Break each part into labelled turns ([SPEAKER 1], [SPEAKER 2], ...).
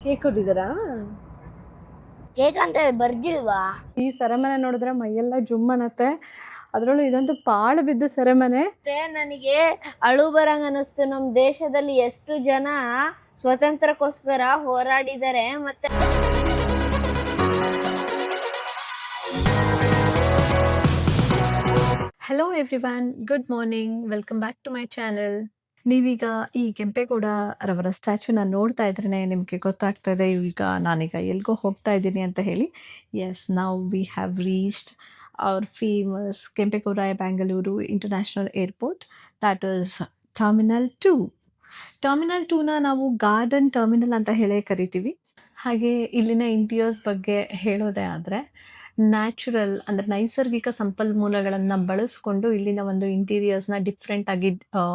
[SPEAKER 1] Cake ಕೊಟ್ಟಿದ್ದಾರಾ?
[SPEAKER 2] Cake ಅಂತ ಬರ್ದಿಲ್ವಾ?
[SPEAKER 1] ಈ ಸೆರೆಮನೆ ನೋಡಿದ್ರೆ ಮೈಯೆಲ್ಲ ಜುಮ್ ಅನ್ನತ್ತೆ. ಅದರಲ್ಲೂ ಇದಂತೂ ಪಾಳು ಬಿದ್ದ ಸೆರೆಮನೆ.
[SPEAKER 2] ನನಗೆ ಅಳು ಬರಂಗ ಅನಿಸ್ತು. ನಮ್ಮ ದೇಶದಲ್ಲಿ ಎಷ್ಟು ಜನ ಸ್ವತಂತ್ರಕ್ಕೋಸ್ಕರ ಹೋರಾಡಿದ್ದಾರೆ. ಮತ್ತೆ
[SPEAKER 1] hello everyone, good morning, welcome back to my channel. ನೀವೀಗ ಈ ಕೆಂಪೇಗೌಡ ರವರ ಸ್ಟ್ಯಾಚ್ಯೂನ ನೋಡ್ತಾ ಇದ್ರೇ ನಿಮಗೆ ಗೊತ್ತಾಗ್ತಾ ಇದೆ ಈಗ ನಾನೀಗ ಎಲ್ಗೋ ಹೋಗ್ತಾ ಇದ್ದೀನಿ ಅಂತ ಹೇಳಿ. ಎಸ್, ನಾವು we have reached our famous Kempegowda Bangalore international airport, that is terminal 2. Terminal 2ನ ನಾವು ಗಾರ್ಡನ್ ಟರ್ಮಿನಲ್ ಅಂತ ಹೇಳೇ ಕರಿತೀವಿ. ಹಾಗೆ ಇಲ್ಲಿನ ಇಂಟೀರಿಯರ್ಸ್ ಬಗ್ಗೆ ಹೇಳೋದೇ ಆದರೆ, ನ್ಯಾಚುರಲ್ ಅಂದರೆ ನೈಸರ್ಗಿಕ ಸಂಪನ್ಮೂಲಗಳನ್ನು ಬಳಸ್ಕೊಂಡು ಇಲ್ಲಿನ ಒಂದು ಇಂಟೀರಿಯರ್ಸ್ನ ಡಿಫ್ರೆಂಟ್ ಆಗಿ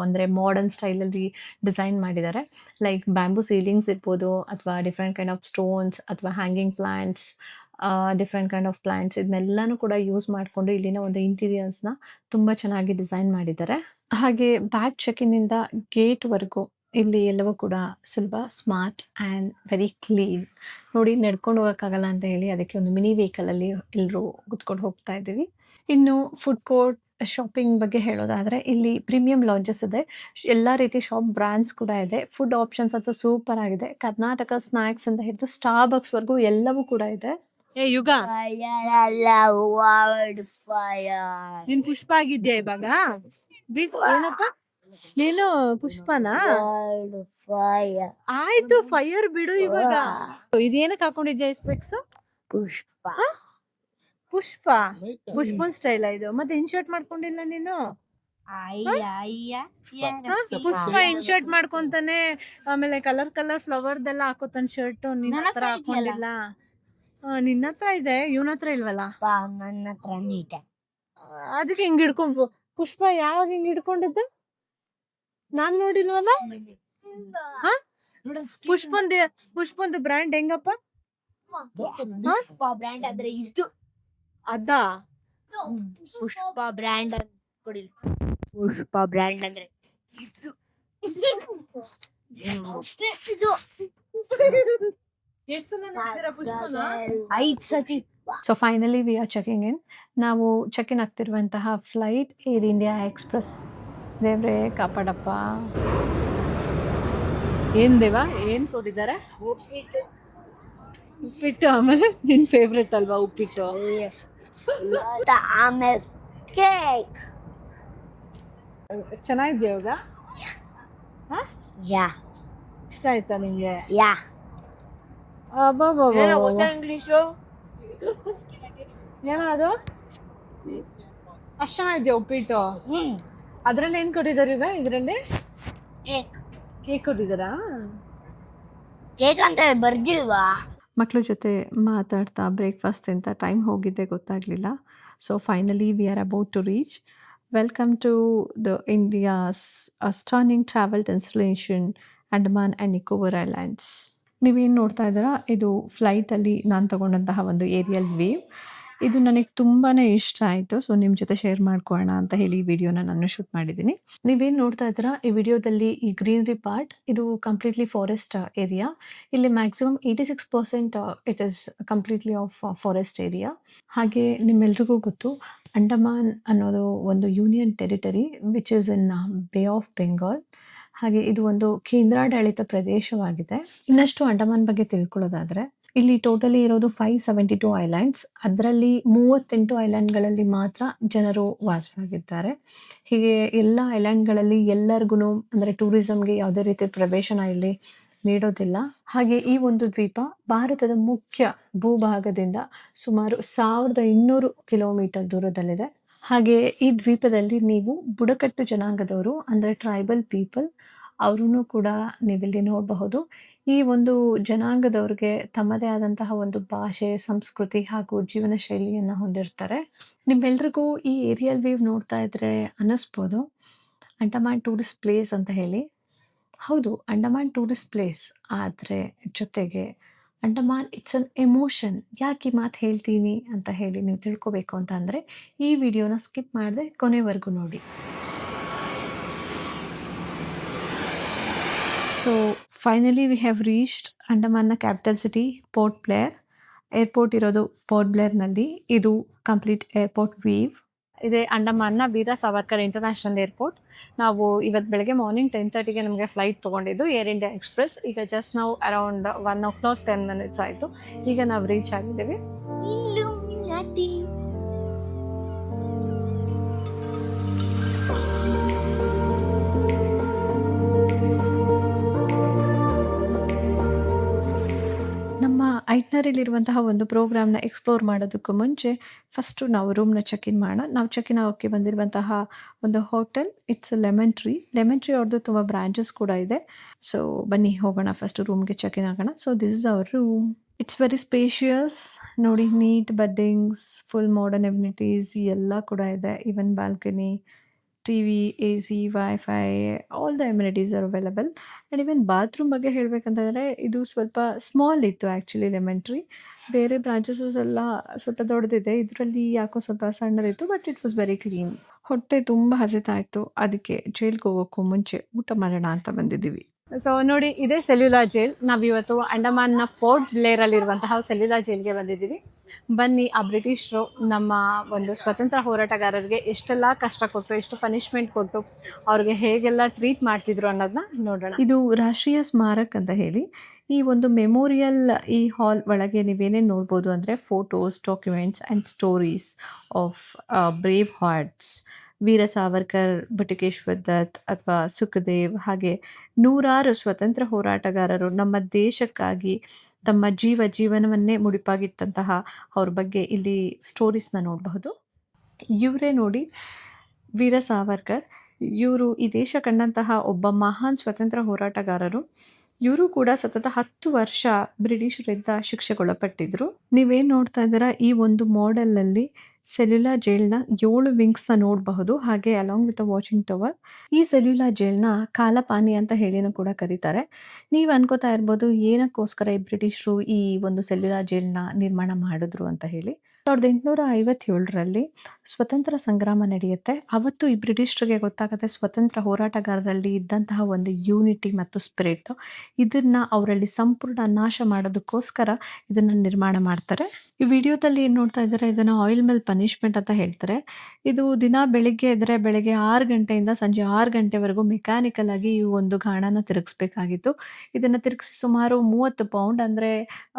[SPEAKER 1] ಅಂದರೆ ಮಾಡರ್ನ್ ಸ್ಟೈಲಲ್ಲಿ ಡಿಸೈನ್ ಮಾಡಿದ್ದಾರೆ. ಲೈಕ್ ಬ್ಯಾಂಬೂ ಸೀಲಿಂಗ್ಸ್ ಇರ್ಬೋದು, ಅಥವಾ ಡಿಫ್ರೆಂಟ್ ಕೈಂಡ್ ಆಫ್ ಸ್ಟೋನ್ಸ್, ಅಥವಾ hanging plants, different kind of plants, ಇದನ್ನೆಲ್ಲನೂ ಕೂಡ ಯೂಸ್ ಮಾಡಿಕೊಂಡು ಇಲ್ಲಿನ ಒಂದು ಇಂಟೀರಿಯರ್ಸ್ನ ತುಂಬ ಚೆನ್ನಾಗಿ ಡಿಸೈನ್ ಮಾಡಿದ್ದಾರೆ. ಹಾಗೆ ಬ್ಯಾಗ್ ಚೆಕಿನಿಂದ ಗೇಟ್ವರೆಗೂ ಇಲ್ಲಿ ಎಲ್ಲವೂ ಕೂಡ ಸುಲಭ, ಸ್ಮಾರ್ಟ್ ಆ್ಯಂಡ್ ವೆರಿ ಕ್ಲೀನ್. ನೋಡಿ, ನಡ್ಕೊಂಡು ಹೋಗೋಕ್ಕಾಗಲ್ಲ ಅಂತ ಹೇಳಿ ಅದಕ್ಕೆ ಒಂದು ಮಿನಿ ವೆಹಿಕಲಲ್ಲಿ ಎಲ್ಲರೂ ಕೂತ್ಕೊಂಡು ಹೋಗ್ತಾ ಇದ್ದೀವಿ. ಇನ್ನು ಫುಡ್ ಕೋರ್ಟ್, ಶಾಪಿಂಗ್ ಬಗ್ಗೆ ಹೇಳೋದಾದರೆ ಇಲ್ಲಿ ಪ್ರೀಮಿಯಂ ಲಾಂಜಸ್ ಇದೆ, ಎಲ್ಲ ರೀತಿ ಶಾಪ್ ಬ್ರ್ಯಾಂಡ್ಸ್ ಕೂಡ ಇದೆ. ಫುಡ್ ಆಪ್ಷನ್ಸ್ ಅಂತೂ ಸೂಪರ್ ಆಗಿದೆ. ಕರ್ನಾಟಕ ಸ್ನ್ಯಾಕ್ಸ್ ಅಂತ ಹಿಡಿದು ಸ್ಟಾರ್ಬಕ್ಸ್ವರೆಗೂ ಎಲ್ಲವೂ ಕೂಡ ಇದೆ. ಏ ಯುಗ, ನೀನ್ ಪುಷ್ಪ ಆಗಿದ್ಯಾ ಇವಾಗ? ಏನಪ್ಪ ನೀನು ಪುಷ್ಪನಾ? ಆಯ್ತು, ಫೈರ್ ಬಿಡು ಇವಾಗ. ಇದೇನಕ್ಕೆ ಹಾಕೊಂಡಿದ್ಯಾ ಸ್ಪೆಕ್ಸ್?
[SPEAKER 2] ಪುಷ್ಪ
[SPEAKER 1] ಪುಷ್ಪ ಪುಷ್ಪನ್ ಸ್ಟೈಲ್ ಇದು. ಮತ್ತೆ ಇನ್ಶರ್ಟ್ ಮಾಡ್ಕೊಂಡಿಲ್ಲ ನೀನು? ಪುಷ್ಪ ಇನ್ಶರ್ಟ್ ಮಾಡ್ಕೊಂತಾನೆ, ಆಮೇಲೆ ಕಲರ್ ಫ್ಲವರ್ದೆಲ್ಲ ಹಾಕೋತಾನ ಶರ್ಟ್. ನಿನ್ನ ಹತ್ರ ಹಾಕೊಂಡಿಲ್ಲ? ನಿನ್ನ ಹತ್ರ ಇದೆ, ಇವನ ಹತ್ರ ಇಲ್ವಲ್ಲ.
[SPEAKER 2] ನನ್ನ ಹತ್ರ ನೀಟ.
[SPEAKER 1] ಅದಕ್ಕೆ ಹಿಂಗ್ ಹಿಡ್ಕೊಂಡ್ ಪುಷ್ಪ ಯಾವಾಗ ಹಿಂಗ್ ಹಿಡ್ಕೊಂಡಿದ್ದ ನಾನ್ ನೋಡಿಲ್ವಲ್ಲ. ಪುಷ್ಪಂದು ಬ್ರ್ಯಾಂಡ್ ಹೆಂಗಪ್ಪ?
[SPEAKER 2] ಬ್ರ್ಯಾಂಡ್ ಅಂದ್ರೆ ಇದು
[SPEAKER 1] ಅದಾ?
[SPEAKER 2] ಪುಷ್ಪ ಬ್ರ್ಯಾಂಡ್ ಅಂತ ಕೊಡಿ. ಪುಷ್ಪ ಬ್ರ್ಯಾಂಡ್ ಅಂದ್ರೆ ಇದು.
[SPEAKER 1] So finally we are checking in. ನಾವು ಚೆಕ್ ಇನ್ ಆಗ್ತಿರುವಂತಹ ಫ್ಲೈಟ್ ಏರ್ ಇಂಡಿಯಾ ಎಕ್ಸ್ಪ್ರೆಸ್. ದೇವ್ರೆ ಕಾಪಾಡಪ್ಪ. ಏನ್ ದೇವ, ಏನ್ ತೋರಿದ್ದಾರೆ? ಉಪ್ಪಿಟ್ಟು. ಆಮೇಲೆ ನಿನ್ ಫೇವ್ರೆಟ್ ಅಲ್ವಾ ಉಪ್ಪಿಟ್ಟು?
[SPEAKER 2] ಆಮೇಲೆ ಕೇಕ್.
[SPEAKER 1] ಚೆನ್ನಾಗಿದ್ಯಾ ಇವಾಗ?
[SPEAKER 2] ಯಾ,
[SPEAKER 1] ಇಷ್ಟ ಆಯ್ತಾ ನಿಂಗೆ?
[SPEAKER 2] ಯಾ.
[SPEAKER 1] ಹೊಸ
[SPEAKER 2] ಇಂಗ್ಲಿಷು
[SPEAKER 1] ಏನೋ ಅದು ಅಷ್ಟು ಚೆನ್ನಾಗಿದ್ಯಾ ಉಪ್ಪಿಟ್ಟು? ಅದ್ರಲ್ಲಿ ಏನ್ ಕೊಟ್ಟಿದ್ದಾರೆ ಈಗ? ಇದ್ರಲ್ಲಿ ಕೇಕ್ ಕೊಟ್ಟಿದ್ದಾರಾ?
[SPEAKER 2] ಕೇಕ್ ಅಂತ ಬರ್ದಿಲ್ವಾ?
[SPEAKER 1] ಮಕ್ಕಳ ಜೊತೆ ಮಾತಾಡ್ತಾ ಬ್ರೇಕ್ಫಾಸ್ಟ್ ಅಂತ ಟೈಮ್ ಹೋಗಿದ್ದೆ ಗೊತ್ತಾಗಲಿಲ್ಲ. So finally we are about to reach. Welcome to the India's astonishing travel destination Andaman and Nicobar islands. ನೀವೇನು ನೋಡ್ತಾ ಇದ್ದೀರಾ, ಇದು ಫ್ಲೈಟಲ್ಲಿ ನಾನು ತಗೊಂಡಂತಹ ಒಂದು ಏರಿಯಲ್ ವೇವ್. ಇದು ನನಗೆ ತುಂಬಾ ಇಷ್ಟ ಆಯಿತು. ಸೊ ನಿಮ್ಮ ಜೊತೆ ಶೇರ್ ಮಾಡ್ಕೊಳ್ಳೋಣ ಅಂತ ಹೇಳಿ ಈ ವಿಡಿಯೋನ ನಾನು ಶೂಟ್ ಮಾಡಿದ್ದೀನಿ. ನೀವೇನು ನೋಡ್ತಾ ಇದ್ದೀರಾ ಈ ವಿಡಿಯೋದಲ್ಲಿ, ಈ ಗ್ರೀನರಿ ಪಾರ್ಟ್, ಇದು ಕಂಪ್ಲೀಟ್ಲಿ ಫಾರೆಸ್ಟ್ ಏರಿಯಾ. ಇಲ್ಲಿ maximum 86% it is completely of forest area. ಹಾಗೆ ನಿಮ್ಮೆಲ್ರಿಗೂ ಗೊತ್ತು, ಅಂಡಮಾನ್ ಅನ್ನೋದು ಒಂದು union territory which is in bay of Bengal. ಹಾಗೆ ಇದು ಒಂದು ಕೇಂದ್ರಾಡಳಿತ ಪ್ರದೇಶವಾಗಿದೆ. ಇನ್ನಷ್ಟು ಅಂಡಮಾನ್ ಬಗ್ಗೆ ತಿಳ್ಕೊಳ್ಳೋದಾದರೆ, ಇಲ್ಲಿ ಟೋಟಲಿ ಇರೋದು 572 ಐಲ್ಯಾಂಡ್ಸ್. ಅದರಲ್ಲಿ 38 ಐಲ್ಯಾಂಡ್ಗಳಲ್ಲಿ ಮಾತ್ರ ಜನರು ವಾಸವಾಗಿದ್ದಾರೆ. ಹೀಗೆ ಎಲ್ಲ ಐಲ್ಯಾಂಡ್ಗಳಲ್ಲಿ ಎಲ್ಲರಿಗೂ ಅಂದರೆ ಟೂರಿಸಮ್ಗೆ ಯಾವುದೇ ರೀತಿ ಪ್ರವೇಶನ ಇಲ್ಲಿ ನೀಡೋದಿಲ್ಲ. ಹಾಗೆ ಈ ಒಂದು ದ್ವೀಪ ಭಾರತದ ಮುಖ್ಯ ಭೂಭಾಗದಿಂದ ಸುಮಾರು 1200 ಕಿಲೋಮೀಟರ್ ದೂರದಲ್ಲಿದೆ. ಹಾಗೆ ಈ ದ್ವೀಪದಲ್ಲಿ ನೀವು ಬುಡಕಟ್ಟು ಜನಾಂಗದವರು ಅಂದರೆ ಟ್ರೈಬಲ್ ಪೀಪಲ್ ಅವರೂ ಕೂಡ ನೀವಿಲ್ಲಿ ನೋಡಬಹುದು. ಈ ಒಂದು ಜನಾಂಗದವ್ರಿಗೆ ತಮ್ಮದೇ ಆದಂತಹ ಒಂದು ಭಾಷೆ, ಸಂಸ್ಕೃತಿ ಹಾಗೂ ಜೀವನ ಶೈಲಿಯನ್ನು ಹೊಂದಿರ್ತಾರೆ. ನಿಮ್ಮೆಲ್ರಿಗೂ ಈ ಏರಿಯಲ್ ವೇವ್ ನೋಡ್ತಾ ಇದ್ರೆ ಅನ್ನಿಸ್ಬೋದು ಅಂಡಮಾನ್ ಟೂರಿಸ್ಟ್ ಪ್ಲೇಸ್ ಅಂತ ಹೇಳಿ. ಹೌದು, ಅಂಡಮಾನ್ ಟೂರಿಸ್ಟ್ ಪ್ಲೇಸ್, ಆದರೆ ಜೊತೆಗೆ ಅಂಡಮಾನ್ ಇಟ್ಸ್ ಅನ್ ಎಮೋಷನ್. ಯಾಕೆ ಈ ಮಾತು ಹೇಳ್ತೀನಿ ಅಂತ ಹೇಳಿ ನೀವು ತಿಳ್ಕೊಬೇಕು ಅಂತ ಅಂದರೆ ಈ ವಿಡಿಯೋನ ಸ್ಕಿಪ್ ಮಾಡದೆ ಕೊನೆವರೆಗೂ ನೋಡಿ. So finally we have reached ಅಂಡಮಾನ್ನ capital city Port Blair. Airport ಇರೋದು ಪೋರ್ಟ್ ಬ್ಲೇರ್ನಲ್ಲಿ. ಇದು ಕಂಪ್ಲೀಟ್ ಏರ್ಪೋರ್ಟ್ ವೀವ್. ಇದೆ ಅಂಡಮಾನ್ನ ವೀರ ಸಾವರ್ಕರ್ ಇಂಟರ್ನ್ಯಾಷನಲ್ ಏರ್ಪೋರ್ಟ್. ನಾವು ಇವತ್ತು ಬೆಳಗ್ಗೆ ಮಾರ್ನಿಂಗ್ 10:30ಗೆ ನಮಗೆ ಫ್ಲೈಟ್ ತೊಗೊಂಡಿದ್ದು ಏರ್ ಇಂಡಿಯಾ ಎಕ್ಸ್ಪ್ರೆಸ್. ಈಗ ಜಸ್ಟ್ ನಾವು ಅರೌಂಡ್ 1 o'clock 10 minutes ಆಯಿತು. ಈಗ ನಾವು ರೀಚ್ ಆಗಿದ್ದೀವಿ. ನಮ್ಮ ಐಟ್ನರಿಲಿರುವಂತಹ ಒಂದು ಪ್ರೋಗ್ರಾಮ್ನ ಎಕ್ಸ್ಪ್ಲೋರ್ ಮಾಡೋದಕ್ಕೂ ಮುಂಚೆ ಫಸ್ಟು ನಾವು ರೂಮ್ನ ಚೆಕ್ ಇನ್ ಮಾಡೋಣ. ನಾವು ಚೆಕ್ ಇನ್ ಆಗೋಕ್ಕೆ ಬಂದಿರುವಂತಹ ಒಂದು hotel it's lemon tree. Lemon tree ಅವ್ರದ್ದು ತುಂಬ ಬ್ರಾಂಚಸ್ ಕೂಡ ಇದೆ. ಸೊ ಬನ್ನಿ ಹೋಗೋಣ, ಫಸ್ಟು ರೂಮ್ಗೆ ಚೆಕ್ ಇನ್ ಆಗೋಣ. So this is our room. It's very spacious. ನೋಡಿ, ನೀಟ್ ಬಡ್ಡಿಂಗ್ಸ್, ಫುಲ್ ಮಾಡರ್ನ್ ಎಮ್ಯುನಿಟೀಸ್ ಎಲ್ಲ ಕೂಡ ಇದೆ. Even balcony, TV, AC, wifi, all the amenities are available. And even bathroom ಬಗ್ಗೆ ಹೇಳಬೇಕಂತಂದರೆ ಇದು ಸ್ವಲ್ಪ ಸ್ಮಾಲ್ ಇತ್ತು ಆ್ಯಕ್ಚುಲಿ ಲೆಮನ್ ಟ್ರೀ. ಬೇರೆ ಬ್ರಾಂಚಸಸ್ ಎಲ್ಲ ಸ್ವಲ್ಪ ದೊಡ್ಡದಿದೆ, ಇದರಲ್ಲಿ ಯಾಕೋ ಸ್ವಲ್ಪ ಸಣ್ಣದಿತ್ತು. But it was very clean. ಹೊಟ್ಟೆ ತುಂಬ ಹಸಿತಾ ಇತ್ತು, ಅದಕ್ಕೆ ಜೈಲ್ಗೆ ಹೋಗೋಕ್ಕೂ ಮುಂಚೆ ಊಟ ಮಾಡೋಣ ಅಂತ ಬಂದಿದ್ದೀವಿ. ಸೊ ನೋಡಿ, ಇದೇ ಸೆಲ್ಯುಲಾರ್ ಜೈಲ್. ನಾವಿವತ್ತು ಅಂಡಮಾನ್ನ ಪೋರ್ಟ್ ಬ್ಲೇರಲ್ಲಿರುವಂತಹ ಸೆಲ್ಯುಲಾರ್ ಜೈಲ್ಗೆ ಬಂದಿದ್ದೀವಿ. ಬನ್ನಿ, ಆ ಬ್ರಿಟಿಷರು ನಮ್ಮ ಒಂದು ಸ್ವತಂತ್ರ ಹೋರಾಟಗಾರರಿಗೆ ಎಷ್ಟೆಲ್ಲ ಕಷ್ಟ ಕೊಟ್ಟರು, ಎಷ್ಟು ಪನಿಷ್ಮೆಂಟ್ ಕೊಟ್ಟು ಅವ್ರಿಗೆ ಹೇಗೆಲ್ಲ ಟ್ರೀಟ್ ಮಾಡ್ತಿದ್ರು ಅನ್ನೋದನ್ನ ನೋಡೋಣ. ಇದು ರಾಷ್ಟ್ರೀಯ ಸ್ಮಾರಕ್ ಅಂತ ಹೇಳಿ ಈ ಒಂದು ಮೆಮೋರಿಯಲ್ ಈ ಹಾಲ್ ಒಳಗೆ ನೀವೇನೇನು ನೋಡ್ಬೋದು ಅಂದರೆ photos, documents and stories of brave hearts. Veer Savarkar, Batukeshwar Dutt ಅಥವಾ ಸುಖದೇವ್, ಹಾಗೆ ನೂರಾರು ಸ್ವತಂತ್ರ ಹೋರಾಟಗಾರರು ನಮ್ಮ ದೇಶಕ್ಕಾಗಿ ತಮ್ಮ ಜೀವನವನ್ನೇ ಮುಡಿಪಾಗಿಟ್ಟಂತಹ ಅವ್ರ ಬಗ್ಗೆ ಇಲ್ಲಿ ಸ್ಟೋರೀಸ್ನ ನೋಡಬಹುದು. ಇವರೇ ನೋಡಿ ವೀರ ಸಾವರ್ಕರ್. ಇವರು ಈ ದೇಶ ಕಂಡಂತಹ ಒಬ್ಬ ಮಹಾನ್ ಸ್ವತಂತ್ರ ಹೋರಾಟಗಾರರು. ಇವರು ಕೂಡ ಸತತ 10 ವರ್ಷ ಬ್ರಿಟಿಷರಿಂದ ಶಿಕ್ಷೆಗೊಳಪಟ್ಟಿದ್ರು. ನೀವೇನು ನೋಡ್ತಾ ಇದ್ದೀರಾ, ಈ ಒಂದು ಮಾಡೆಲ್ನಲ್ಲಿ ಸೆಲ್ಯುಲಾರ್ ಜೈಲ್ನ 7 ವಿಂಗ್ಸ್ನ ನೋಡಬಹುದು, ಹಾಗೆ along with a watching tower. ಈ ಸೆಲ್ಯುಲಾರ್ ಜೈಲ್ನ ಕಾಲಪಾನಿ ಅಂತ ಹೇಳಿನೂ ಕೂಡ ಕರೀತಾರೆ. ನೀವು ಅನ್ಕೋತಾ ಇರ್ಬೋದು ಏನಕ್ಕೋಸ್ಕರ ಈ ಬ್ರಿಟಿಷರು ಈ ಒಂದು ಸೆಲ್ಯುಲಾರ್ ಜೈಲ್ನ ನಿರ್ಮಾಣ ಮಾಡಿದ್ರು ಅಂತ ಹೇಳಿ. 1857ರಲ್ಲಿ ಸ್ವತಂತ್ರ ಸಂಗ್ರಾಮ ನಡೆಯುತ್ತೆ. ಅವತ್ತು ಈ ಬ್ರಿಟಿಷರಿಗೆ ಗೊತ್ತಾಗುತ್ತೆ ಸ್ವತಂತ್ರ ಹೋರಾಟಗಾರರಲ್ಲಿ ಇದ್ದಂತಹ ಒಂದು ಯೂನಿಟಿ ಮತ್ತು ಸ್ಪಿರಿಟ್. ಇದನ್ನ ಅವರಲ್ಲಿ ಸಂಪೂರ್ಣ ನಾಶ ಮಾಡೋದಕ್ಕೋಸ್ಕರ ಇದನ್ನ ನಿರ್ಮಾಣ ಮಾಡ್ತಾರೆ. ಈ ವಿಡಿಯೋದಲ್ಲಿ ಏನು ನೋಡ್ತಾ ಇದ್ದಾರೆ, ಇದನ್ನ ಆಯಿಲ್ ಮಿಲ್ ಪನಿಷ್ಮೆಂಟ್ ಅಂತ ಹೇಳ್ತಾರೆ. ಇದು ದಿನ ಬೆಳಿಗ್ಗೆ ಎದ್ರೆ ಬೆಳಗ್ಗೆ 6 ಗಂಟೆಯಿಂದ ಸಂಜೆ 6 ಗಂಟೆವರೆಗೂ ಮೆಕ್ಯಾನಿಕಲ್ ಆಗಿ ಈ ಒಂದು ಗಾಣನ ತಿರುಗಿಸ್ಬೇಕಾಗಿತ್ತು. ಇದನ್ನ ತಿರುಗಿಸಿ ಸುಮಾರು 30 ಪೌಂಡ್ ಅಂದರೆ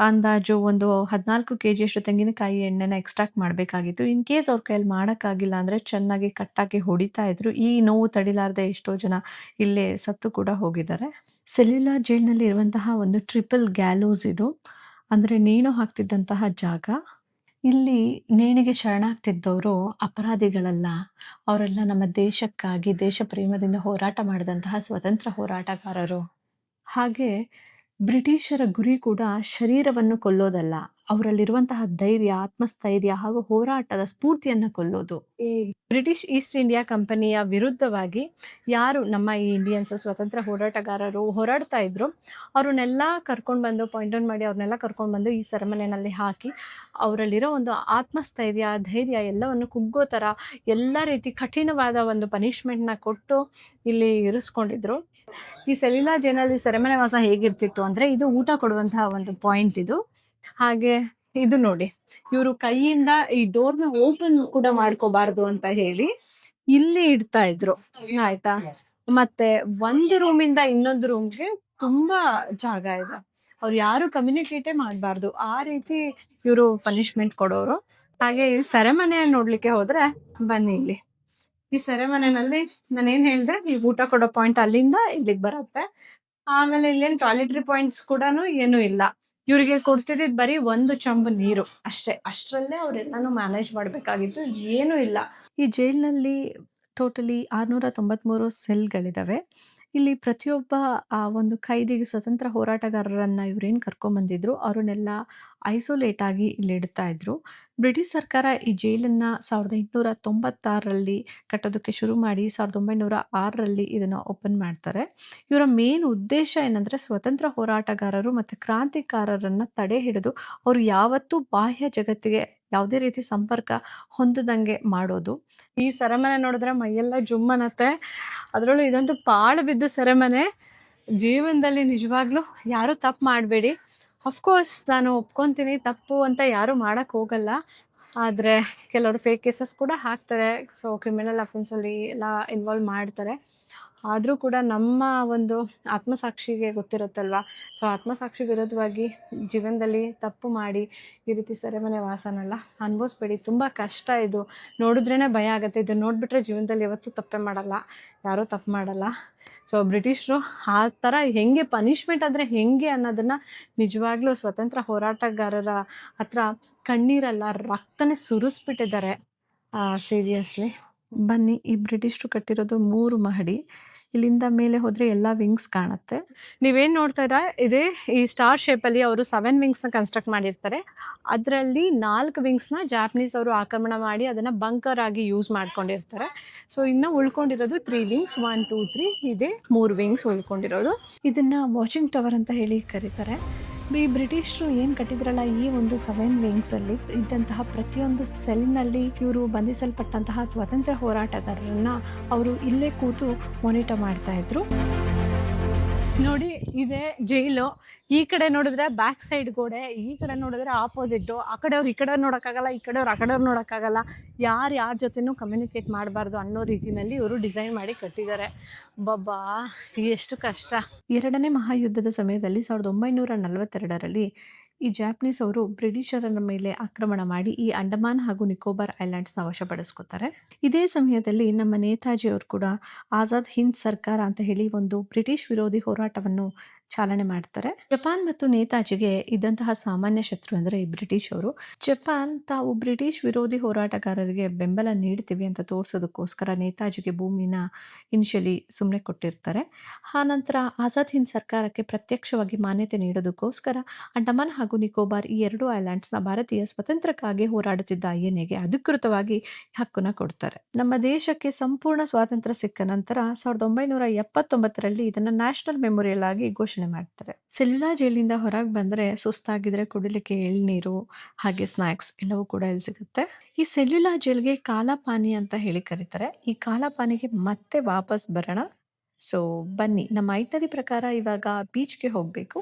[SPEAKER 1] ಅಂದಾಜು ಒಂದು 14 kg ತೆಂಗಿನಕಾಯಿ ಎಣ್ಣೆನ ಎಕ್ಸ್ಟ್ರಾಕ್ಟ್ ಮಾಡಬೇಕಾಗಿತ್ತು. ಇನ್ ಕೇಸ್ ಅವ್ರ ಕೈಯಲ್ಲಿ ಮಾಡೋಕ್ಕಾಗಿಲ್ಲ ಅಂದರೆ ಚೆನ್ನಾಗಿ ಕಟ್ಟಾಗಿ ಹೊಡಿತಾ ಇದ್ರು. ಈ ನೋವು ತಡಿಲಾರದೆ ಎಷ್ಟೋ ಜನ ಇಲ್ಲೇ ಸತ್ತು ಕೂಡ ಹೋಗಿದ್ದಾರೆ. ಸೆಲ್ಯುಲಾರ್ ಜೈಲ್ನಲ್ಲಿ ಇರುವಂತಹ ಒಂದು ಟ್ರಿಪಲ್ ಗ್ಯಾಲೋಸ್ ಇದು, ಅಂದರೆ ನೇಣು ಹಾಕ್ತಿದ್ದಂತಹ ಜಾಗ. ಇಲ್ಲಿ ನೇಣಿಗೆ ಶರಣಾಗ್ತಿದ್ದವರು ಅಪರಾಧಿಗಳಲ್ಲ, ಅವರೆಲ್ಲ ನಮ್ಮ ದೇಶಕ್ಕಾಗಿ ದೇಶ ಪ್ರೇಮದಿಂದ ಹೋರಾಟ ಮಾಡಿದಂತಹ ಸ್ವತಂತ್ರ ಹೋರಾಟಗಾರರು. ಹಾಗೆ ಬ್ರಿಟಿಷರ ಗುರಿ ಕೂಡ ಶರೀರವನ್ನು ಕೊಲ್ಲೋದಲ್ಲ, ಅವರಲ್ಲಿರುವಂತಹ ಧೈರ್ಯ, ಆತ್ಮಸ್ಥೈರ್ಯ ಹಾಗೂ ಹೋರಾಟದ ಸ್ಫೂರ್ತಿಯನ್ನು ಕೊಲ್ಲೋದು. ಈ ಬ್ರಿಟಿಷ್ ಈಸ್ಟ್ ಇಂಡಿಯಾ ಕಂಪನಿಯ ವಿರುದ್ಧವಾಗಿ ಯಾರು ನಮ್ಮ ಈ ಇಂಡಿಯನ್ಸ್ ಸ್ವತಂತ್ರ ಹೋರಾಟಗಾರರು ಹೋರಾಡ್ತಾ ಇದ್ರು, ಅವ್ರನ್ನೆಲ್ಲ ಕರ್ಕೊಂಡು ಬಂದು ಪಾಯಿಂಟ್ ಔಟ್ ಮಾಡಿ ಅವ್ರನ್ನೆಲ್ಲ ಕರ್ಕೊಂಡು ಬಂದು ಈ ಸೆರೆಮನೆಯಲ್ಲಿ ಹಾಕಿ ಅವರಲ್ಲಿರೋ ಒಂದು ಆತ್ಮಸ್ಥೈರ್ಯ, ಧೈರ್ಯ ಎಲ್ಲವನ್ನು ಕುಗ್ಗೋ ಥರ ಎಲ್ಲ ರೀತಿ ಕಠಿಣವಾದ ಒಂದು ಪನಿಷ್ಮೆಂಟ್ನ ಕೊಟ್ಟು ಇಲ್ಲಿ ಇರಿಸ್ಕೊಂಡಿದ್ರು. ಈ ಸೆಲ್ಯುಲಾರ್ ಜೈಲಲ್ಲಿ ಸೆರೆಮನೆ ವಾಸ ಹೇಗಿರ್ತಿತ್ತು ಅಂದರೆ, ಇದು ಊಟ ಕೊಡುವಂತಹ ಒಂದು ಪಾಯಿಂಟ್ ಇದು. ಹಾಗೆ ಇದು ನೋಡಿ, ಇವರು ಕೈಯಿಂದ ಈ ಡೋರ್ನ ಓಪನ್ ಕೂಡ ಮಾಡ್ಕೋಬಾರ್ದು ಅಂತ ಹೇಳಿ ಇಲ್ಲಿ ಇಡ್ತಾ ಇದ್ರು, ಆಯ್ತಾ. ಮತ್ತೆ ಒಂದು ರೂಮಿಂದ ಇನ್ನೊಂದು ರೂಮ್ಗೆ ತುಂಬಾ ಜಾಗ ಇದೆ, ಅವ್ರು ಯಾರು ಕಮ್ಯುನಿಕೇಟೇ ಮಾಡಬಾರ್ದು, ಆ ರೀತಿ ಇವರು ಪನಿಷ್ಮೆಂಟ್ ಕೊಡೋರು. ಹಾಗೆ ಈ ಸೆರೆಮನೆ ನೋಡ್ಲಿಕ್ಕೆ ಹೋದ್ರೆ ಬನ್ನಿ, ಇಲ್ಲಿ ಈ ಸೆರೆಮನೆಯಲ್ಲಿ ನಾನೇನ್ ಹೇಳ್ದೆ, ಈ ಊಟ ಕೊಡೋ ಪಾಯಿಂಟ್ ಅಲ್ಲಿಂದ ಇಲ್ಲಿಗೆ ಬರುತ್ತೆ. ಆಮೇಲೆ ಇಲ್ಲೇನು ಟಾಯ್ಲೆಟ್ರಿ ಪಾಯಿಂಟ್ಸ್ ಕೂಡ ಏನೂ ಇಲ್ಲ. ಇವರಿಗೆ ಕೊಡ್ತಿದ್ದಿದ್ದು ಬರೀ 1 ಚಂಬು ನೀರು ಅಷ್ಟೇ. ಅಷ್ಟರಲ್ಲೇ ಅವರೆಲ್ಲಾನು ಮ್ಯಾನೇಜ್ ಮಾಡಬೇಕಾಗಿತ್ತು, ಏನೂ ಇಲ್ಲ. ಈ ಜೈಲಿನಲ್ಲಿ ಟೋಟಲಿ 693 ಸೆಲ್ಗಳಿದಾವೆ. ಇಲ್ಲಿ ಪ್ರತಿಯೊಬ್ಬ ಆ ಒಂದು ಖೈದಿಗೆ, ಸ್ವತಂತ್ರ ಹೋರಾಟಗಾರರನ್ನ ಇವ್ರೇನು ಕರ್ಕೊಂಬಂದಿದ್ರು ಅವ್ರನ್ನೆಲ್ಲ ಐಸೋಲೇಟ್ ಆಗಿ ಇಲ್ಲಿ ಇಡ್ತಾ ಇದ್ರು. ಬ್ರಿಟಿಷ್ ಸರ್ಕಾರ ಈ ಜೈಲನ್ನು 1896ರಲ್ಲಿ ಕಟ್ಟೋದಕ್ಕೆ ಶುರು ಮಾಡಿ 1906ರಲ್ಲಿ ಇದನ್ನು ಓಪನ್ ಮಾಡ್ತಾರೆ. ಇವರ ಮೇನ್ ಉದ್ದೇಶ ಏನಂದರೆ, ಸ್ವತಂತ್ರ ಹೋರಾಟಗಾರರು ಮತ್ತು ಕ್ರಾಂತಿಕಾರರನ್ನು ತಡೆ ಹಿಡಿದು ಅವರು ಯಾವತ್ತೂ ಬಾಹ್ಯ ಜಗತ್ತಿಗೆ ಯಾವುದೇ ರೀತಿ ಸಂಪರ್ಕ ಹೊಂದದಂಗೆ ಮಾಡೋದು. ಈ ಸೆರೆಮನೆ ನೋಡಿದ್ರೆ ಮೈಯೆಲ್ಲ ಜುಮ್ ಅನ್ನತ್ತೆ. ಅದರಲ್ಲೂ ಇದಂತೂ ಪಾಳು ಬಿದ್ದು ಸೆರೆಮನೆ. ಜೀವನದಲ್ಲಿ ನಿಜವಾಗ್ಲೂ ಯಾರೂ ತಪ್ಪು ಮಾಡಬೇಡಿ. ಅಫ್ಕೋರ್ಸ್ ನಾನು ಒಪ್ಕೊತೀನಿ, ತಪ್ಪು ಅಂತ ಯಾರೂ ಮಾಡೋಕ್ಕೆ ಹೋಗಲ್ಲ. ಆದರೆ ಕೆಲವರು ಫೇಕ್ ಕೇಸಸ್ ಕೂಡ ಹಾಕ್ತಾರೆ. ಸೊ ಕ್ರಿಮಿನಲ್ ಅಫೆನ್ಸಲ್ಲಿ ಎಲ್ಲ ಇನ್ವಾಲ್ವ್ ಮಾಡ್ತಾರೆ. ಆದರೂ ಕೂಡ ನಮ್ಮ ಒಂದು ಆತ್ಮಸಾಕ್ಷಿಗೆ ಗೊತ್ತಿರುತ್ತಲ್ವ. ಸೊ ಆತ್ಮಸಾಕ್ಷಿ ವಿರುದ್ಧವಾಗಿ ಜೀವನದಲ್ಲಿ ತಪ್ಪು ಮಾಡಿ ಈ ರೀತಿ ಸೆರೆಮನೆ ವಾಸನೆಲ್ಲ ಅನುಭವಿಸ್ಬೇಡಿ. ತುಂಬ ಕಷ್ಟ ಇದು. ನೋಡಿದ್ರೇ ಭಯ ಆಗುತ್ತೆ. ಇದನ್ನು ನೋಡಿಬಿಟ್ರೆ ಜೀವನದಲ್ಲಿ ಯಾವತ್ತೂ ತಪ್ಪೇ ಮಾಡಲ್ಲ, ಯಾರೂ ತಪ್ಪು ಮಾಡಲ್ಲ. ಸೊ ಬ್ರಿಟಿಷರು ಆ ಥರ ಹೆಂಗೆ ಪನಿಷ್ಮೆಂಟ್ ಅಂದರೆ ಹೆಂಗೆ ಅನ್ನೋದನ್ನು ನಿಜವಾಗ್ಲೂ ಸ್ವತಂತ್ರ ಹೋರಾಟಗಾರರ ಹತ್ರ ಕಣ್ಣೀರಲ್ಲ, ರಕ್ತನೇ ಸುರಿಸ್ಬಿಟ್ಟಿದ್ದಾರೆ. ಸೀರಿಯಸ್ಲಿ. ಬನ್ನಿ, ಈ ಬ್ರಿಟಿಷರು ಕಟ್ಟಿರೋದು 3 ಮಹಡಿ. ಇಲ್ಲಿಂದ ಮೇಲೆ ಹೋದರೆ ಎಲ್ಲ ವಿಂಗ್ಸ್ ಕಾಣುತ್ತೆ. ನೀವೇನು ನೋಡ್ತಾ ಇದ್ದೀರಾ, ಇದೇ ಈ ಸ್ಟಾರ್ ಶೇಪಲ್ಲಿ ಅವರು 7 ವಿಂಗ್ಸ್ನ ಕನ್ಸ್ಟ್ರಕ್ಟ್ ಮಾಡಿರ್ತಾರೆ. ಅದರಲ್ಲಿ 4 ವಿಂಗ್ಸ್ನ ಜಾಪನೀಸ್ ಅವರು ಆಕ್ರಮಣ ಮಾಡಿ ಅದನ್ನು ಬಂಕರ್ ಆಗಿ ಯೂಸ್ ಮಾಡ್ಕೊಂಡಿರ್ತಾರೆ. ಸೊ ಇನ್ನು ಉಳ್ಕೊಂಡಿರೋದು 3 ವಿಂಗ್ಸ್, 1 2 3 ಇದೆ 3 ವಿಂಗ್ಸ್ ಉಳ್ಕೊಂಡಿರೋದು. ಇದನ್ನು ವಾಚಿಂಗ್ ಟವರ್ ಅಂತ ಹೇಳಿ ಕರೀತಾರೆ. ಈ ಬ್ರಿಟಿಷರು ಏನು ಕಟ್ಟಿದ್ರಲ್ಲ, ಈ ಒಂದು 7 ವಿಂಗ್ಸಲ್ಲಿ ಇದ್ದಂತಹ ಪ್ರತಿಯೊಂದು ಸೆಲ್ನಲ್ಲಿ ಇವರು ಬಂಧಿಸಲ್ಪಟ್ಟಂತಹ ಸ್ವಾತಂತ್ರ್ಯ ಹೋರಾಟಗಾರರನ್ನ ಅವರು ಇಲ್ಲೇ ಕೂತು ಮಾನಿಟರ್ ಮಾಡ್ತಾಯಿದ್ರು. ನೋಡಿ, ಇದೇ ಜೈಲು. ಈ ಕಡೆ ನೋಡಿದ್ರೆ ಬ್ಯಾಕ್ ಸೈಡ್ ಗೋಡೆ, ಈ ಕಡೆ ನೋಡಿದ್ರೆ ಆಪೋಸಿಟ್ಟು. ಆ ಕಡೆಯವ್ರು ಈ ಕಡೆ ನೋಡೋಕ್ಕಾಗಲ್ಲ, ಈ ಕಡೆಯವ್ರು ಆ ಕಡೆಯವ್ರು ನೋಡೋಕ್ಕಾಗಲ್ಲ. ಯಾರ ಜೊತೆನೂ ಕಮ್ಯುನಿಕೇಟ್ ಮಾಡಬಾರ್ದು ಅನ್ನೋ ರೀತಿಯಲ್ಲಿ ಇವರು ಡಿಸೈನ್ ಮಾಡಿ ಕಟ್ಟಿದ್ದಾರೆ. ಬಬ್ಬಾ, ಎಷ್ಟು ಕಷ್ಟ. 2ನೇ ಮಹಾಯುದ್ಧದ ಸಮಯದಲ್ಲಿ 1942ರಲ್ಲಿ ಈ ಜಾಪನೀಸ್ ಅವರು ಬ್ರಿಟಿಷರ ಮೇಲೆ ಆಕ್ರಮಣ ಮಾಡಿ ಈ ಅಂಡಮಾನ್ ಹಾಗೂ ನಿಕೋಬಾರ್ ಐಲ್ಯಾಂಡ್ಸ್ನ ವಶಪಡಿಸ್ಕೊತಾರೆ. ಇದೇ ಸಮಯದಲ್ಲಿ ನಮ್ಮ ನೇತಾಜಿಯವರು ಕೂಡ ಆಜಾದ್ ಹಿಂದ್ ಸರ್ಕಾರ ಅಂತ ಹೇಳಿ ಒಂದು ಬ್ರಿಟಿಷ್ ವಿರೋಧಿ ಹೋರಾಟವನ್ನು ಚಾಲನೆ ಮಾಡ್ತಾರೆ. ಜಪಾನ್ ಮತ್ತು ನೇತಾಜಿಗೆ ಇದ್ದಂತಹ ಸಾಮಾನ್ಯ ಶತ್ರು ಅಂದರೆ ಈ ಬ್ರಿಟಿಷ್ ಅವರು. ಜಪಾನ್ ತಾವು ಬ್ರಿಟಿಷ್ ವಿರೋಧಿ ಹೋರಾಟಗಾರರಿಗೆ ಬೆಂಬಲ ನೀಡ್ತೀವಿ ಅಂತ ತೋರಿಸೋದಕ್ಕೋಸ್ಕರ ನೇತಾಜಿಗೆ ಭೂಮಿನ ಇನಿಷಿಯಲಿ ಸುಮ್ಮನೆ ಕೊಟ್ಟಿರ್ತಾರೆ. ಆನಂತರ ಆಜಾದ್ ಹಿಂದ್ ಸರ್ಕಾರಕ್ಕೆ ಪ್ರತ್ಯಕ್ಷವಾಗಿ ಮಾನ್ಯತೆ ನೀಡೋದಕ್ಕೋಸ್ಕರ ಅಂಡಮಾನ್ ಹಾಗೂ ನಿಕೋಬಾರ್ ಈ 2 ಐಲ್ಯಾಂಡ್ಸ್ನ ಭಾರತೀಯ ಸ್ವತಂತ್ರಕ್ಕಾಗಿ ಹೋರಾಡುತ್ತಿದ್ದ INAಗೆ ಅಧಿಕೃತವಾಗಿ ಹಕ್ಕನ್ನು ಕೊಡ್ತಾರೆ. ನಮ್ಮ ದೇಶಕ್ಕೆ ಸಂಪೂರ್ಣ ಸ್ವಾತಂತ್ರ್ಯ ಸಿಕ್ಕ ನಂತರ 1979ರಲ್ಲಿ ಇದನ್ನು ನ್ಯಾಷನಲ್ ಮೆಮೋರಿಯಲ್ ಆಗಿ ಘೋಷಣೆ ಮಾಡ್ತಾರೆ. ಸೆಲ್ಯುಲಾರ್ ಜೈಲಿಂದ ಹೊರಗೆ ಬಂದರೆ ಸುಸ್ತಾಗಿದ್ರೆ ಕುಡಿಲಿಕ್ಕೆ ಎಳ್ನೀರು ಹಾಗೆ ಸ್ನ್ಯಾಕ್ಸ್ ಎಲ್ಲವೂ ಕೂಡ ಇಲ್ಲಿ ಸಿಗುತ್ತೆ. ಈ ಸೆಲ್ಯುಲಾರ್ ಜೈಲ್ಗೆ ಕಾಲಾಪಾನಿ ಅಂತ ಹೇಳಿ ಕರೀತಾರೆ. ಈ ಕಾಲಾಪಾನಿಗೆ ಮತ್ತೆ ವಾಪಸ್ ಬರೋಣ. ಸೊ ಬನ್ನಿ, ನಮ್ಮ ಐಟರಿ ಪ್ರಕಾರ ಇವಾಗ ಬೀಚ್ಗೆ ಹೋಗಬೇಕು.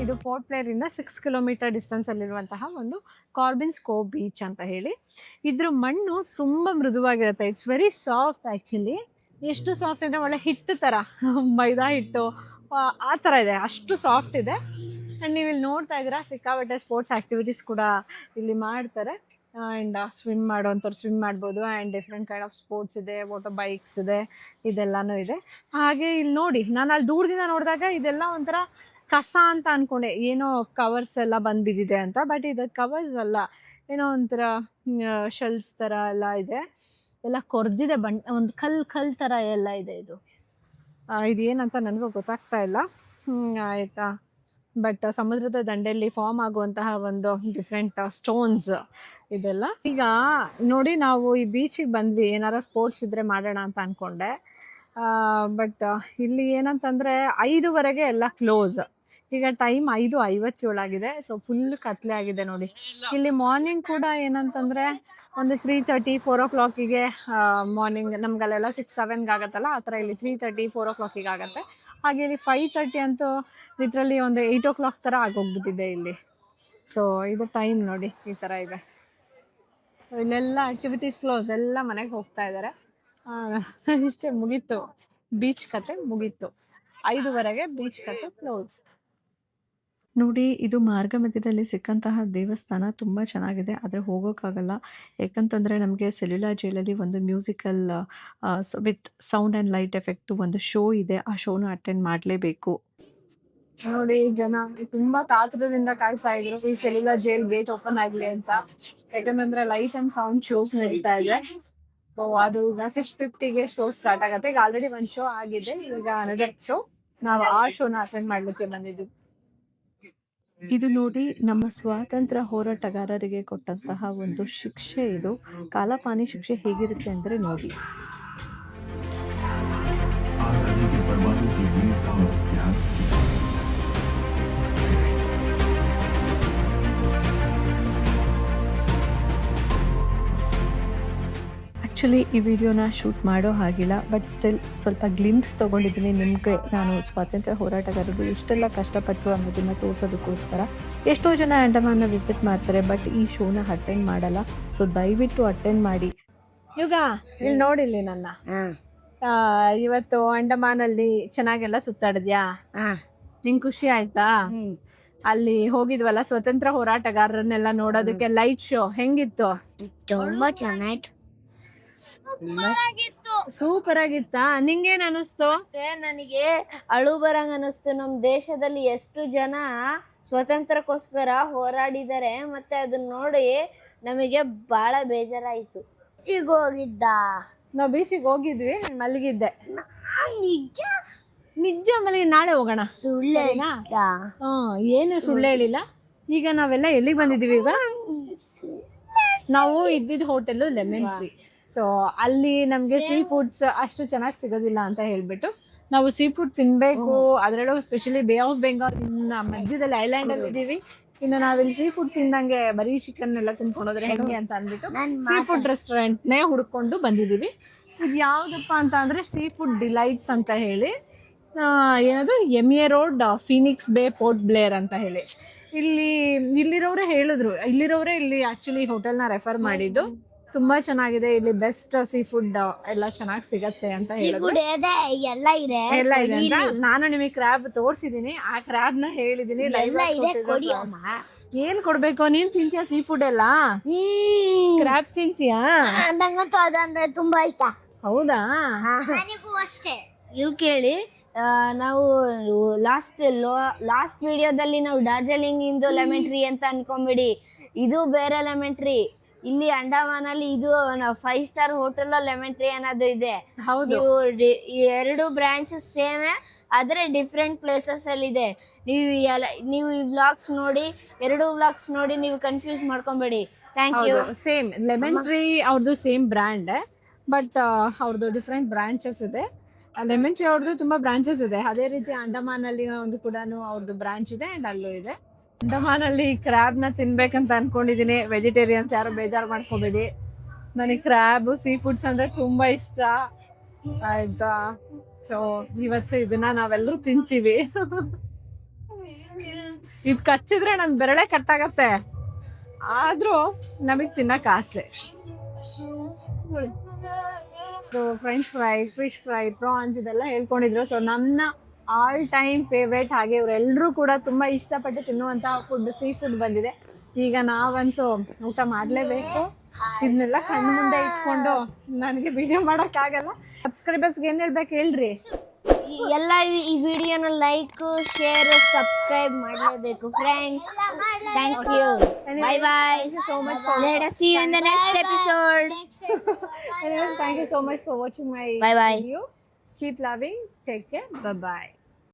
[SPEAKER 1] ಇದು ಪೋರ್ಟ್ ಪ್ಲೇರಿಂದ 6 ಕಿಲೋಮೀಟರ್ ಡಿಸ್ಟೆನ್ಸಲ್ಲಿರುವಂತಹ ಒಂದು ಕಾರ್ಬಿನ್ಸ್ ಕೋವ್ ಬೀಚ್ ಅಂತ ಹೇಳಿ. ಇದ್ರ ಮಣ್ಣು ತುಂಬ ಮೃದುವಾಗಿರುತ್ತೆ. It's very soft actually. ಎಷ್ಟು ಸಾಫ್ಟ್ ಅಂದರೆ ಒಳ್ಳೆ ಹಿಟ್ಟು ಥರ, ಮೈದಾ ಹಿಟ್ಟು ಆ ಥರ ಇದೆ, ಅಷ್ಟು ಸಾಫ್ಟ್ ಇದೆ. ಆ್ಯಂಡ್ ನೀವು ಇಲ್ಲಿ ನೋಡ್ತಾ ಇದ್ದೀರಾ, ಸಿಕ್ಕಾಪಟ್ಟೆ ಸ್ಪೋರ್ಟ್ಸ್ ಆ್ಯಕ್ಟಿವಿಟೀಸ್ ಕೂಡ ಇಲ್ಲಿ ಮಾಡ್ತಾರೆ. ಆ್ಯಂಡ್ ಸ್ವಿಮ್ ಮಾಡೋವಂಥವ್ರು ಸ್ವಿಮ್ ಮಾಡ್ಬೋದು. And different kind of sports ಇದೆ, ವಾಟರ್ ಬೈಕ್ಸ್ ಇದೆ, ಇದೆಲ್ಲನೂ ಇದೆ. ಹಾಗೆ ಇಲ್ಲಿ ನೋಡಿ, ನಾನು ಅಲ್ಲಿ ದೂರದಿಂದ ನೋಡಿದಾಗ ಇದೆಲ್ಲ ಒಂಥರ ಕಸ ಅಂತ ಅಂದ್ಕೊಂಡೆ, ಏನೋ ಕವರ್ಸ್ ಎಲ್ಲ ಬಂದಿದೆ ಅಂತ. ಬಟ್ ಇದು ಕವರ್ಸ್ ಅಲ್ಲ, ಏನೋ ಒಂಥರ ಶೆಲ್ಸ್ ಥರ ಎಲ್ಲ ಇದೆ, ಎಲ್ಲ ಕೊರ್ದಿದೆ, ಒಂದು ಕಲ್ ಥರ ಎಲ್ಲ ಇದೆ. ಇದು ಏನಂತ ನನಗೂ ಗೊತ್ತಾಗ್ತಾ ಇಲ್ಲ. ಆಯಿತಾ. ಬಟ್ ಸಮುದ್ರದ ದಂಡೆಯಲ್ಲಿ ಫಾರ್ಮ್ ಆಗುವಂತಹ ಒಂದು ಡಿಫ್ರೆಂಟ್ ಸ್ಟೋನ್ಸ್ ಇದೆಲ್ಲ. ಈಗ ನೋಡಿ, ನಾವು ಈ ಬೀಚಿಗೆ ಬಂದ್ವಿ, ಏನಾರ ಸ್ಪೋರ್ಟ್ಸ್ ಇದ್ದರೆ ಮಾಡೋಣ ಅಂತ ಅಂದ್ಕೊಂಡೆ. ಬಟ್ ಇಲ್ಲಿ ಏನಂತಂದರೆ 5ವರೆಗೆ ಎಲ್ಲ ಕ್ಲೋಸ್. ಈಗ ಟೈಮ್ 5:57 ಆಗಿದೆ. ಸೊ ಫುಲ್ ಕತ್ಲೆ ಆಗಿದೆ ನೋಡಿ. ಇಲ್ಲಿ ಮಾರ್ನಿಂಗ್ ಕೂಡ ಏನಂತಂದರೆ ಒಂದು 3:30 4 o'clock ಮಾರ್ನಿಂಗ್ ನಮ್ಗಲ್ಲೆಲ್ಲ 6-7 ಆಗುತ್ತಲ್ಲ, ಆ ಥರ ಇಲ್ಲಿ 3:30 4 o'clock ಆಗುತ್ತೆ. ಹಾಗೆ ಇಲ್ಲಿ 5:30 ಅಂತೂ ಲಿಟ್ರಲಿ ಒಂದು 8 o'clock ಥರ ಆಗೋಗ್ಬಿಟ್ಟಿದೆ ಇಲ್ಲಿ. ಸೊ ಇದು ಟೈಮ್ ನೋಡಿ, ಈ ಥರ ಇದೆ. ಇಲ್ಲೆಲ್ಲ ಆ್ಯಕ್ಟಿವಿಟೀಸ್ ಕ್ಲೋಸ್, ಎಲ್ಲ ಮನೆಗೆ ಹೋಗ್ತಾ ಇದ್ದಾರೆ. ಇಷ್ಟೇ, ಮುಗೀತು ಬೀಚ್ ಕತೆ, ಮುಗೀತು. 5ವರೆಗೆ ಬೀಚ್ ಕತೆ ಕ್ಲೋಸ್. ನೋಡಿ, ಇದು ಮಾರ್ಗ ಮಧ್ಯದಲ್ಲಿ ಸಿಕ್ಕಂತಹ ದೇವಸ್ಥಾನ ತುಂಬ ಚೆನ್ನಾಗಿದೆ. ಆದರೆ ಹೋಗೋಕ್ಕಾಗಲ್ಲ, ಯಾಕಂತಂದರೆ ನಮಗೆ ಸೆಲ್ಯುಲಾರ್ ಜೈಲಲ್ಲಿ ಒಂದು musical with sound and light effect ಒಂದು ಶೋ ಇದೆ. ಆ ಶೋನ ಅಟೆಂಡ್ ಮಾಡಲೇಬೇಕು. ನೋಡಿ, ಜನ ತುಂಬ ಕಾತರದಿಂದ ಕಾಯ್ತಾ ಇದ್ರು ಈ ಸೆಲ್ಯುಲಾರ್ ಜೈಲ್ ಗೇಟ್ ಓಪನ್ ಆಗಲಿ ಅಂತ. ಯಾಕಂತಂದರೆ ಲೈಟ್ ಆ್ಯಂಡ್ ಸೌಂಡ್ ಶೋಸ್ ನಡೀತಾ ಇದೆ. ಸೊ ಅದು 6:50 ಶೋ ಸ್ಟಾರ್ಟ್ ಆಗುತ್ತೆ. ಈಗ ಆಲ್ರೆಡಿ ಒಂದು ಶೋ ಆಗಿದೆ, ಈಗ ಅನದರ್ ಶೋ. ನಾವು ಆ ಶೋನ ಅಟೆಂಡ್ ಮಾಡಲಿಕ್ಕೆ ಬಂದಿದ್ದೀವಿ. ಇದು ನೋಡಿ, ನಮ್ಮ ಸ್ವಾತಂತ್ರ್ಯ ಹೋರಾಟಗಾರರಿಗೆ ಕೊಟ್ಟಂತಹ ಒಂದು ಶಿಕ್ಷೆ. ಇದು ಕಾಲಾಪಾನಿ ಶಿಕ್ಷೆ ಹೇಗಿರುತ್ತೆ ಅಂದರೆ ನೋಡಿ.
[SPEAKER 3] आजादी के परवानों की वीरता और त्याग की
[SPEAKER 1] ಆ್ಯಕ್ಚುಲಿ ಈ ವಿಡಿಯೋನ ಶೂಟ್ ಮಾಡೋ ಹಾಗಿಲ್ಲ, ಬಟ್ ಸ್ಟಿಲ್ ಸ್ವಲ್ಪ ಗ್ಲಿಮ್ಸ್ ತೊಗೊಂಡಿದ್ದೀನಿ ನಿಮಗೆ. ನಾನು ಸ್ವಾತಂತ್ರ್ಯ ಹೋರಾಟಗಾರರು ಎಷ್ಟೆಲ್ಲ ಕಷ್ಟಪಟ್ಟರು ಅನ್ನೋದನ್ನು ತೋರಿಸೋದಕ್ಕೋಸ್ಕರ. ಎಷ್ಟೋ ಜನ ಅಂಡಮಾನ್ನ ವಿಸಿಟ್ ಮಾಡ್ತಾರೆ, ಬಟ್ ಈ ಶೋನ ಅಟೆಂಡ್ ಮಾಡಲ್ಲ. ಸೊ ದಯವಿಟ್ಟು ಅಟೆಂಡ್ ಮಾಡಿ. ಈಗ ಇಲ್ಲಿ ನೋಡಿಲ್ಲಿ ನನ್ನ ಇವತ್ತು ಅಂಡಮಾನಲ್ಲಿ ಚೆನ್ನಾಗೆಲ್ಲ ಸುತ್ತಾಡಿದ್ಯಾ? ನಿಂಗೆ ಖುಷಿ ಆಯ್ತಾ? ಅಲ್ಲಿ ಹೋಗಿದ್ವಲ್ಲ ಸ್ವತಂತ್ರ ಹೋರಾಟಗಾರರನ್ನೆಲ್ಲ ನೋಡೋದಕ್ಕೆ, ಲೈಟ್ ಶೋ ಹೆಂಗಿತ್ತು?
[SPEAKER 2] ತುಂಬಾ ಚೆನ್ನಾಯ್ತು,
[SPEAKER 1] ಸೂಪರ್ ಆಗಿತ್ತಾ? ನಿಂಗೇನ್ ಅನಿಸ್ತು?
[SPEAKER 2] ನನಗೆ ಅಳು ಬರಂಗ ಅನಿಸ್ತು. ನಮ್ ದೇಶದಲ್ಲಿ ಎಷ್ಟು ಜನ ಸ್ವತಂತ್ರಕ್ಕೋಸ್ಕರ ಹೋರಾಡಿದ್ದಾರೆ, ಮತ್ತೆ ಅದನ್ನ ನೋಡಿ ನಮಗೆ ಬಹಳ ಬೇಜಾರಾಯ್ತು. ಹೋಗಿದ್ದ
[SPEAKER 1] ನಾವು ಬೀಚಿಗೆ ಹೋಗಿದ್ವಿ, ನಾನು ಮಲಗಿದ್ದೆ.
[SPEAKER 2] ನಿಜ
[SPEAKER 1] ನಿಜ ಮಲಗಿ, ನಾಳೆ ಹೋಗೋಣ.
[SPEAKER 2] ಸುಳ್ಳೇನಾ?
[SPEAKER 1] ಏನು ಸುಳ್ಳು ಹೇಳಿಲ್ಲ. ಈಗ ನಾವೆಲ್ಲ ಎಲ್ಲಿಗೆ ಬಂದಿದ್ದೀವಿ? ಈಗ ನಾವು ಇದ್ದಿದ್ದ ಹೋಟೆಲು ಲೆಮನ್ ಟ್ರೀ. ಸೊ ಅಲ್ಲಿ ನಮಗೆ ಸೀ ಫುಡ್ಸ್ ಅಷ್ಟು ಚೆನ್ನಾಗಿ ಸಿಗೋದಿಲ್ಲ ಅಂತ ಹೇಳ್ಬಿಟ್ಟು ನಾವು ಸೀ ಫುಡ್ ತಿನ್ಬೇಕು. ಅದರಲ್ಲೂ ಸ್ಪೆಷಲಿ ಬೇ ಆಫ್ ಬೆಂಗಾಲ್ ಮಧ್ಯದಲ್ಲಿ ಐಲ್ಯಾಂಡ್ ಅಲ್ಲಿ ಇದ್ದೀವಿ. ಇನ್ನು ನಾವಿಲ್ಲಿ ಸೀ ಫುಡ್ ತಿಂದಂಗೆ ಬರೀ ಚಿಕನ್ ಎಲ್ಲ ತಿನ್ಕೊಂಡೋದ್ರೆ ಹೆಂಗೆ ಅಂತ ಅಂದ್ಬಿಟ್ಟು ಸೀ ಫುಡ್ ರೆಸ್ಟೋರೆಂಟ್ನೇ ಹುಡ್ಕೊಂಡು ಬಂದಿದ್ದೀವಿ. ಇದು ಯಾವುದಪ್ಪ ಅಂತ ಅಂದರೆ ಸೀ ಫುಡ್ ಡಿಲೈಟ್ಸ್ ಅಂತ ಹೇಳಿ, ಏನದು MA ರೋಡ್, ಫೀನಿಕ್ಸ್ ಬೇ, ಪೋರ್ಟ್ ಬ್ಲೇರ್ ಅಂತ ಹೇಳಿ. ಇಲ್ಲಿರೋರೇ ಹೇಳಿದ್ರು, ಇಲ್ಲಿ ಆಕ್ಚುಲಿ ಹೋಟೆಲ್ನ ರೆಫರ್ ಮಾಡಿದ್ದು. ತುಂಬಾ ಚೆನ್ನಾಗಿದೆ, ಇಲ್ಲಿ ಬೆಸ್ಟ್ ಸೀ ಫುಡ್ ಎಲ್ಲ ಚೆನ್ನಾಗಿ ಸಿಗತ್ತೆ ಅಂತ ಹೇಳಿದ್ರು. ಎಲ್ಲ ಇದೆ ಅಂತ ನಾನು ನಿಮಗೆ ಕ್ರ್ಯಾಬ್ ತೋರಿಸಿದೀನಿ. ಆ ಕ್ರ್ಯಾಬ್ ನ ಹೇಳಿದೀನಿ. ಏನ್ ಕೊಡ್ಬೇಕು? ನೀನ್ ತಿಂತೀಯಾ ಸೀ ಫುಡ್ ಎಲ್ಲ? ಕ್ರ್ಯಾಬ್ ತಿಂತೀಯಾ?
[SPEAKER 2] ಅದಂದ್ರೆ ತುಂಬಾ ಇಷ್ಟ.
[SPEAKER 1] ಹೌದಾ?
[SPEAKER 2] ಅಷ್ಟೇ. ಇವ್ ಕೇಳಿ, ನಾವು ಲಾಸ್ಟ್ ವಿಡಿಯೋದಲ್ಲಿ ನಾವು ಡಾರ್ಜಿಲಿಂಗ್ ಇಂದು ಲೆಮನ್ ಟ್ರೀ ಅಂತ ಅನ್ಕೊಂಬಿಡಿ, ಇದು ಬೇರೆ ಲೆಮನ್ ಟ್ರೀ. ಇಲ್ಲಿ ಅಂಡಮಾನಲ್ಲಿ ಇದು 5 ಸ್ಟಾರ್ ಹೋಟೆಲ್ ಲೆಮನ್ ಟ್ರೀ ಅನ್ನೋದು ಇದೆ. ನೀವು ಎರಡು ಬ್ರಾಂಚ್ ಸೇಮ್, ಆದ್ರೆ ಡಿಫ್ರೆಂಟ್ ಪ್ಲೇಸಸ್ ಅಲ್ಲಿ ಇದೆ. ನೀವು ಈ ವ್ಲಾಗ್ಸ್ ನೋಡಿ, ಎರಡು ವ್ಲಾಗ್ಸ್ ನೋಡಿ ನೀವು ಕನ್ಫ್ಯೂಸ್ ಮಾಡ್ಕೊಂಬೇಡಿ. Thank you.
[SPEAKER 1] Same lemon tree ಅವ್ರದ್ದು ಸೇಮ್ ಬ್ರ್ಯಾಂಡ್, ಬಟ್ ಅವ್ರದ್ದು ಡಿಫ್ರೆಂಟ್ ಬ್ರಾಂಚಸ್ ಇದೆ. ಲೆಮನ್ ಟ್ರೀ ಅವ್ರದ್ದು ತುಂಬಾ ಬ್ರಾಂಚಸ್ ಇದೆ. ಅದೇ ರೀತಿ ಅಂಡಮಾನಲ್ಲಿ ಒಂದು ಕೂಡ ಅವ್ರದ್ದು ಬ್ರಾಂಚ್ ಇದೆ, ಅಂಡ್ ಅಲ್ಲೂ ಇದೆ. ಅಂಡಮಾನಲ್ಲಿ ಕ್ರ್ಯಾಬ್ ನ ತಿನ್ಬೇಕಂತ ಅನ್ಕೊಂಡಿದೀನಿ. ವೆಜಿಟೇರಿಯನ್ಸ್ ಯಾರು ಬೇಜಾರು ಮಾಡ್ಕೋಬೇಡಿ, ನನಗೆ ಕ್ರ್ಯಾಬ್ ಸೀ ಫುಡ್ಸ್ ಅಂದ್ರೆ ತುಂಬಾ ಇಷ್ಟ ಆಯ್ತಾ. ಸೊ ಇವತ್ತು ಇದನ್ನ ನಾವೆಲ್ಲರೂ ತಿಂತೀವಿ. ಇದು ಕಚ್ಚಿದ್ರೆ ನನ್ ಬೆರಳೆ ಕಟ್ಟಾಗತ್ತೆ, ಆದ್ರೂ ನಮಗ್ ತಿನ್ನಕ್ ಆಸೆ. French fry, fish fry, prawns ಇದೆಲ್ಲ ಹೇಳ್ಕೊಂಡಿದ್ರು. ಸೊ ನನ್ನ ಆಲ್ ಟೈಮ್ ಫೇವ್ರೇಟ್. ಹಾಗೆ ಇವರೆಲ್ಲರೂ ಕೂಡ ತುಂಬಾ ಇಷ್ಟಪಟ್ಟು ತಿನ್ನುವಂತಹ ಫುಡ್ ಸೀ ಫುಡ್ ಬಂದಿದೆ. ಈಗ ನಾವಂತೂ ಊಟ ಮಾಡಲೇಬೇಕು. ಇದನ್ನೆಲ್ಲ ಕಣ್ಣು ಮುಂದೆ ಇಟ್ಕೊಂಡು ನನಗೆ ವಿಡಿಯೋ ಮಾಡೋಕ್ಕಾಗಲ್ಲ. ಸಬ್ಸ್ಕ್ರೈಬರ್ಸ್ಗೆ ಏನು ಹೇಳ್ಬೇಕು ಹೇಳ್ರಿ?
[SPEAKER 2] ಎಲ್ಲ ಈ ವಿಡಿಯೋನ ಲೈಕ್, ಶೇರ್, ಸಬ್ಸ್ಕ್ರೈಬ್ ಮಾಡಲೇಬೇಕು friends. Thank you. Bye bye.
[SPEAKER 1] Thank you so much for
[SPEAKER 2] Let us see you in the next episode.
[SPEAKER 1] Anyways, thank you so much for watching my
[SPEAKER 2] Bye bye.
[SPEAKER 1] video. Keep loving. Take care. Bye bye.